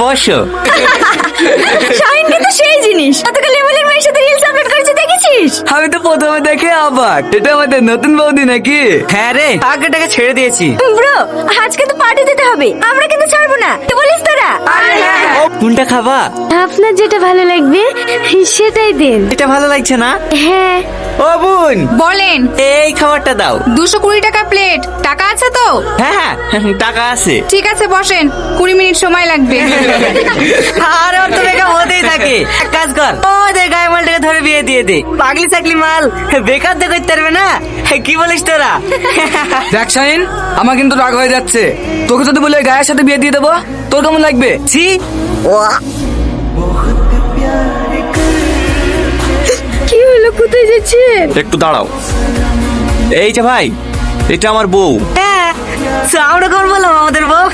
বসো। শাহিন কিন্তু সেই জিনিস, গতকাল লেভেলের মেয়ের সাথে রিলস আপলোড করেছে, দেখেছিস? আমি তো প্রথমে দেখে অবাক, এটা আমাদের নতুন বৌদি নাকি? হ্যাঁ রে, আগেটাকে ছেড়ে দিয়েছি। ব্রো, আজকে তো পার্টি দিতে হবে, আমরা কিন্তু ছাড়বো না, কি বলিস তোরা? কোনটা খাবা? আপনার যেটা ভালো লাগবে সেটাই দেন। এটা ভালো লাগছে না? হ্যাঁ। ও বোন, বলেন। এই খাবারটা দাও। 220 টাকা প্লেট, টাকা আছে তো? হ্যাঁ হ্যাঁ, টাকা আছে। ঠিক আছে বসেন, 20 মিনিট সময় লাগবে। আর ওর তো বেকার হতেই থাকে। এক কাজ কর, ওদের গায়ে মালটাকে ধরে বিয়ে দিয়ে দে। পাগলি চাকলি মাল বেকার তো করতে পারবে না, কি বলিস তোরা? দেখ শাহিন, আমার কিন্তু রাগ হয়ে যাচ্ছে। তোকে যদি বলে গায়ের সাথে বিয়ে দিয়ে দেবো, তোর কেমন লাগবে? ছি। কি হলো, কোথায় যাচ্ছেন? একটু দাঁড়াও। এই যে ভাই, এটা আমার বউ। হ্যাঁ, আমরা কখন বললাম আমাদের বউ?